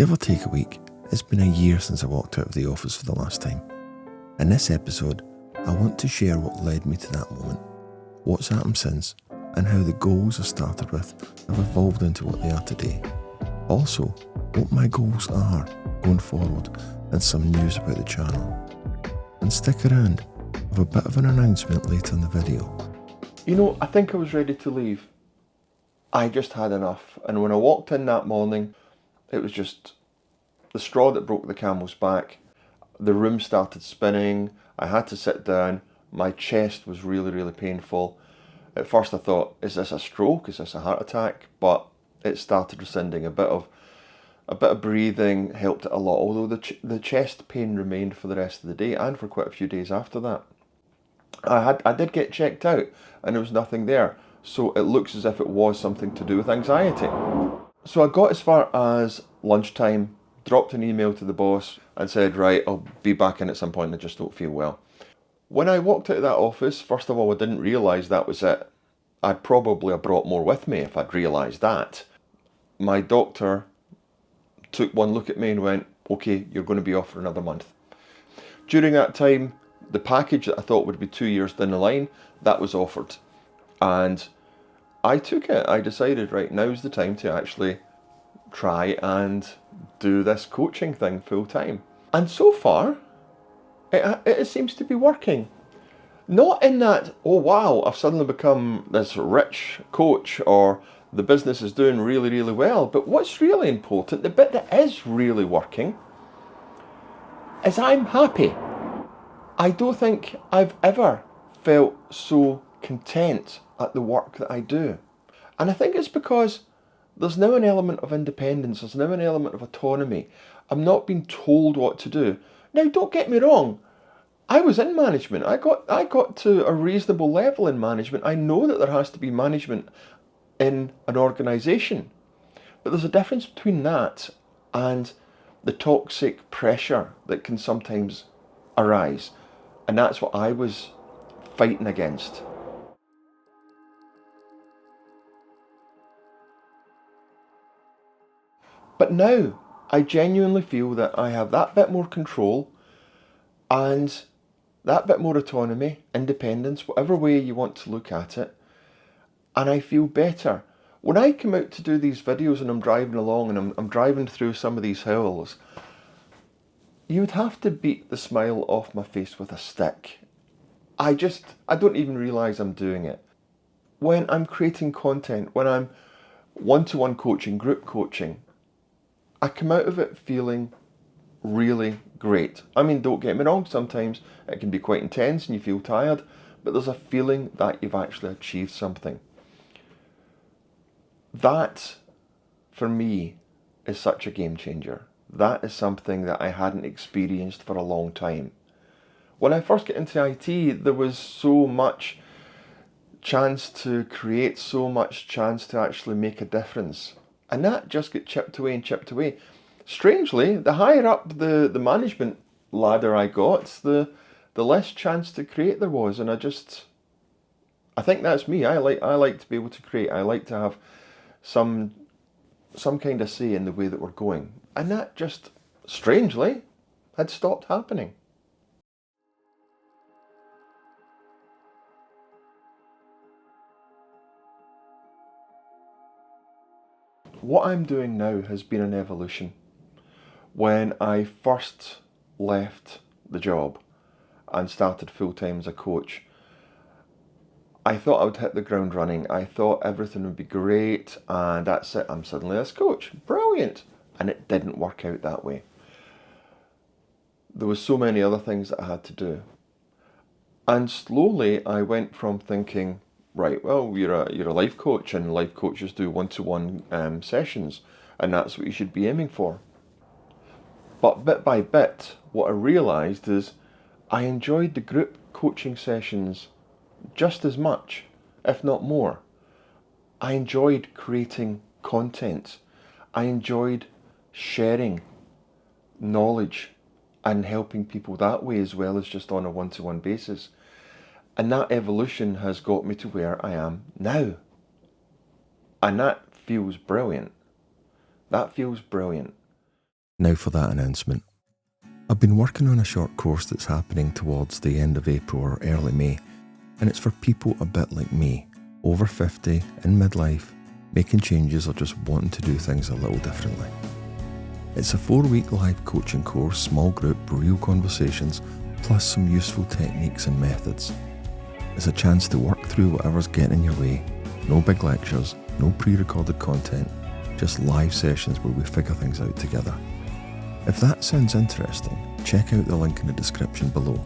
Give or take a week, it's been a year since I walked out of the office for the last time. In this episode, I want to share what led me to that moment, what's happened since, and how the goals I started with have evolved into what they are today. Also, what my goals are going forward and some news about the channel. And stick around, I have a bit of an announcement later in the video. You know, I think I was ready to leave. I just had enough, and when I walked in that morning, it was just the straw that broke the camel's back. The room started spinning, I had to sit down, my chest was really painful. At first I thought, is this a stroke, is this a heart attack? But it started rescinding. A bit of breathing helped it a lot, although the chest pain remained for the rest of the day and for quite a few days after that. I did get checked out and there was nothing there, so it looks as if it was something to do with anxiety. So I got as far as lunchtime, dropped an email to the boss and said, right, I'll be back in at some point, I just don't feel well. When I walked out of that office, first of all, I didn't realise that was it. I'd probably have brought more with me if I'd realised that. My doctor took one look at me and went, okay, you're going to be off for another month. During that time, the package that I thought would be 2 years down the line, that was offered. And I took it. I decided, right, now's the time to actually try and do this coaching thing full time. And so far, it seems to be working. Not in that, oh wow, I've suddenly become this rich coach or the business is doing really well. But what's really important, the bit that is really working, is I'm happy. I don't think I've ever felt so content at the work that I do. And I think it's because there's now an element of independence, there's now an element of autonomy. I'm not being told what to do. Now, don't get me wrong, I was in management. I got to a reasonable level in management. I know that there has to be management in an organisation. But there's a difference between that and the toxic pressure that can sometimes arise. And that's what I was fighting against. But now I genuinely feel that I have that bit more control and that bit more autonomy, independence, whatever way you want to look at it. And I feel better. When I come out to do these videos and I'm driving along and I'm driving through some of these hills, you would have to beat the smile off my face with a stick. I don't even realise I'm doing it. When I'm creating content, when I'm one-to-one coaching, group coaching, I come out of it feeling really great. I mean, don't get me wrong, sometimes it can be quite intense and you feel tired, but there's a feeling that you've actually achieved something. That, for me, is such a game changer. That is something that I hadn't experienced for a long time. When I first got into IT, there was so much chance to create, so much chance to actually make a difference. And that just got chipped away and chipped away. Strangely, the higher up the management ladder I got, the less chance to create there was. And I think that's me. I like to be able to create. I like to have some kind of say in the way that we're going. And that just, strangely, had stopped happening. What I'm doing now has been an evolution. When I first left the job and started full-time as a coach, I thought I would hit the ground running. I thought everything would be great and that's it, I'm suddenly this coach. Brilliant! And it didn't work out that way. There was so many other things that I had to do. And slowly I went from thinking, right, well, you're a life coach and life coaches do one-to-one sessions and that's what you should be aiming for. But bit by bit, what I realised is I enjoyed the group coaching sessions just as much, if not more. I enjoyed creating content. I enjoyed sharing knowledge and helping people that way as well as just on a one-to-one basis. And that evolution has got me to where I am now. And that feels brilliant. That feels brilliant. Now for that announcement. I've been working on a short course that's happening towards the end of April or early May, and it's for people a bit like me, over 50, in midlife, making changes or just wanting to do things a little differently. It's a 4-week live coaching course, small group, real conversations, plus some useful techniques and methods. It's a chance to work through whatever's getting in your way. No big lectures, no pre-recorded content, just live sessions where we figure things out together. If that sounds interesting, check out the link in the description below.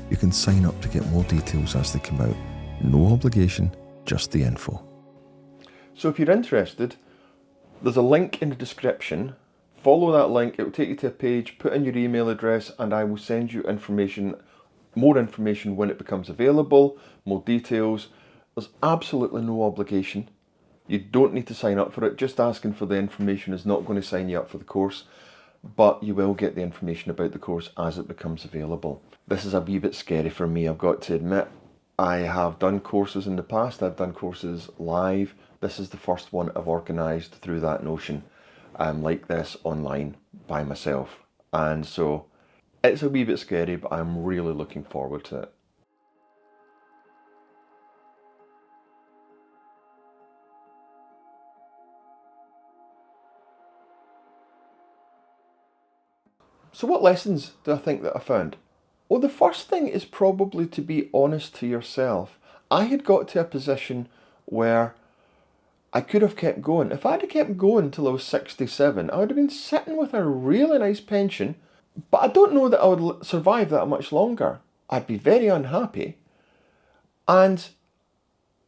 You can sign up to get more details as they come out. No obligation, just the info. So if you're interested, there's a link in the description. Follow that link, it will take you to a page, put in your email address, and I will send you more information when it becomes available, more details. There's absolutely no obligation. You don't need to sign up for it. Just asking for the information is not going to sign you up for the course, but you will get the information about the course as it becomes available. This is a wee bit scary for me, I've got to admit. I have done courses in the past, I've done courses live. This is the first one I've organised through that Notion, like this online by myself. And so it's a wee bit scary, but I'm really looking forward to it. So what lessons do I think that I found? Well, the first thing is probably to be honest to yourself. I had got to a position where I could have kept going. If I'd have kept going till I was 67, I would have been sitting with a really nice pension, but I don't know that I would survive that much longer. I'd be very unhappy. And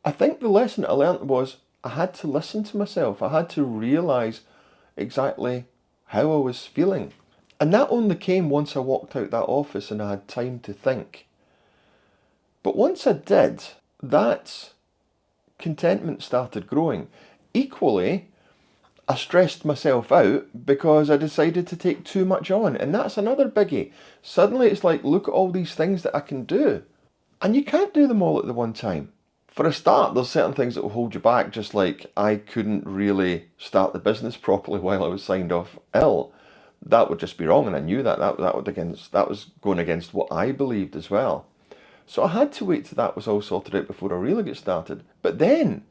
I think the lesson I learnt was I had to listen to myself. I had to realise exactly how I was feeling. And that only came once I walked out that office and I had time to think. But once I did, that contentment started growing. Equally, I stressed myself out because I decided to take too much on. And that's another biggie. Suddenly it's like, look at all these things that I can do. And you can't do them all at the one time. For a start, there's certain things that will hold you back, just like I couldn't really start the business properly while I was signed off ill. That would just be wrong, and I knew that. That was going against what I believed as well. So I had to wait till that was all sorted out before I really get started. But then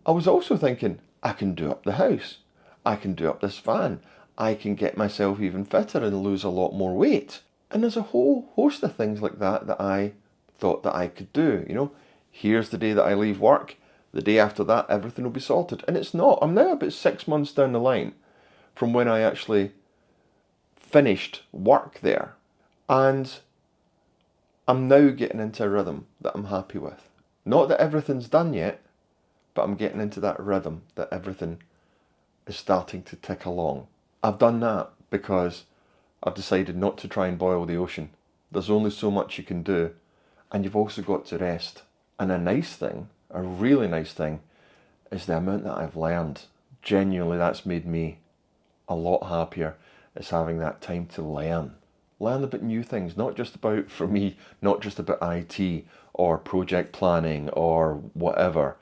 I was also thinking, I can do up the house. I can do up this van. I can get myself even fitter and lose a lot more weight. And there's a whole host of things like that that I thought that I could do. You know, here's the day that I leave work. The day after that, everything will be sorted. And it's not. I'm now about 6 months down the line from when I actually finished work there, and I'm now getting into a rhythm that I'm happy with. Not that everything's done yet, but I'm getting into that rhythm that everything is starting to tick along. I've done that because I've decided not to try and boil the ocean. There's only so much you can do, and you've also got to rest. And a nice thing, a really nice thing, is the amount that I've learned. Genuinely, that's made me a lot happier. It's having that time to learn about new things, not just about, for me, not just about IT or project planning or whatever.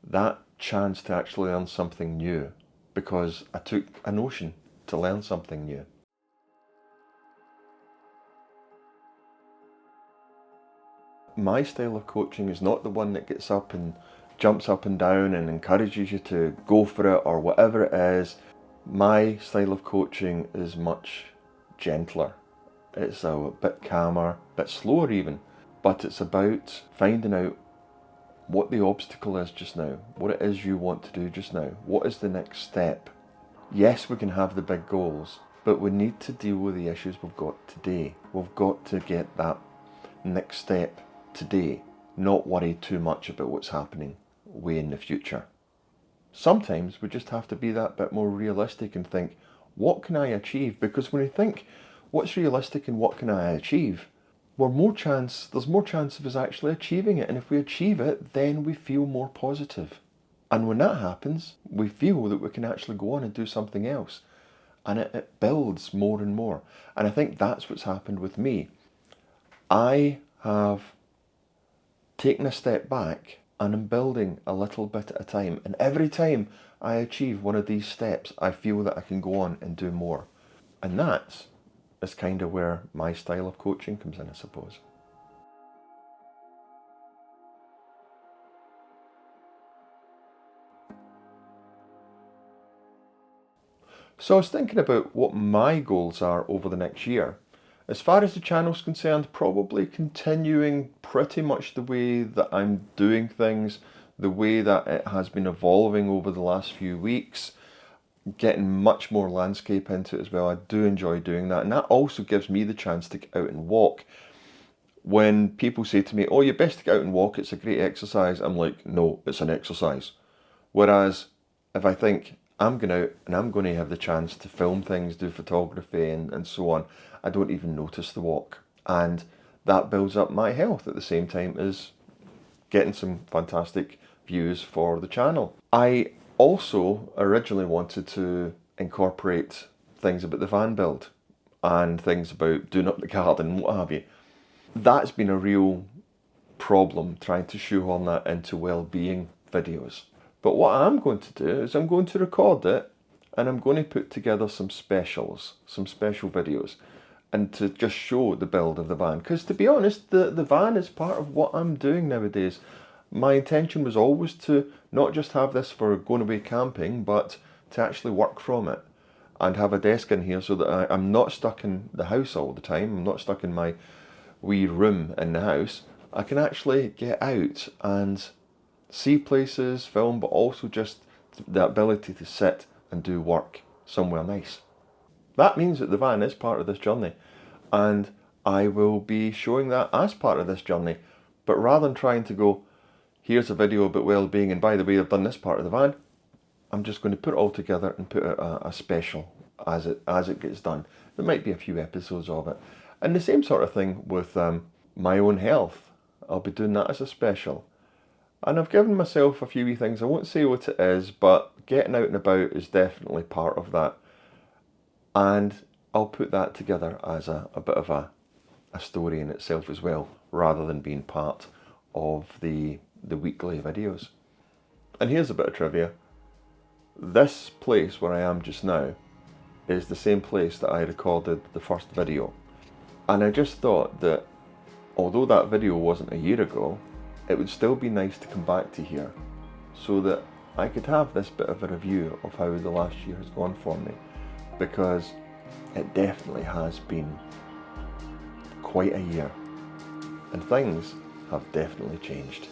That chance to actually learn something new, because I took a Notion to learn something new. My style of coaching is not the one that gets up and jumps up and down and encourages you to go for it or whatever it is. My style of coaching is much gentler. It's a bit calmer, a bit slower even, but it's about finding out what the obstacle is just now, what it is you want to do just now, what is the next step. Yes, we can have the big goals, but we need to deal with the issues we've got today. We've got to get that next step today, not worry too much about what's happening way in the future. Sometimes we just have to be that bit more realistic and think, what can I achieve? Because when we think, what's realistic and what can I achieve? There's more chance of us actually achieving it. And if we achieve it, then we feel more positive. And when that happens, we feel that we can actually go on and do something else. And it builds more and more. And I think that's what's happened with me. I have taken a step back and I'm building a little bit at a time. And every time I achieve one of these steps, I feel that I can go on and do more. And that's kind of where my style of coaching comes in, I suppose. So I was thinking about what my goals are over the next year. As far as the channel's concerned, probably continuing pretty much the way that I'm doing things, the way that it has been evolving over the last few weeks, getting much more landscape into it as well. I do enjoy doing that, and that also gives me the chance to get out and walk. When people say to me, oh, you're best to get out and walk, it's a great exercise, I'm like, no, it's an exercise. Whereas if I think I'm going out and I'm going to have the chance to film things, do photography and so on, I don't even notice the walk. And that builds up my health at the same time as getting some fantastic views for the channel. I also originally wanted to incorporate things about the van build and things about doing up the garden and what have you. That's been a real problem, trying to shoehorn that into well-being videos. But what I'm going to do is I'm going to record it and I'm going to put together some specials, some special videos, and to just show the build of the van. Because to be honest, the van is part of what I'm doing nowadays. My intention was always to not just have this for going away camping, but to actually work from it and have a desk in here so that I'm not stuck in the house all the time. I'm not stuck in my wee room in the house. I can actually get out and see places, film, but also just the ability to sit and do work somewhere nice. That means that the van is part of this journey, and I will be showing that as part of this journey. But rather than trying to go, here's a video about well-being, and by the way, I've done this part of the van, I'm just going to put it all together and put out a special as it gets done. There might be a few episodes of it. And the same sort of thing with my own health. I'll be doing that as a special. And I've given myself a few wee things. I won't say what it is, but getting out and about is definitely part of that. And I'll put that together as a bit of a story in itself as well, rather than being part of the weekly videos. And here's a bit of trivia. This place where I am just now is the same place that I recorded the first video. And I just thought that although that video wasn't a year ago, it would still be nice to come back to here so that I could have this bit of a review of how the last year has gone for me, because it definitely has been quite a year and things have definitely changed.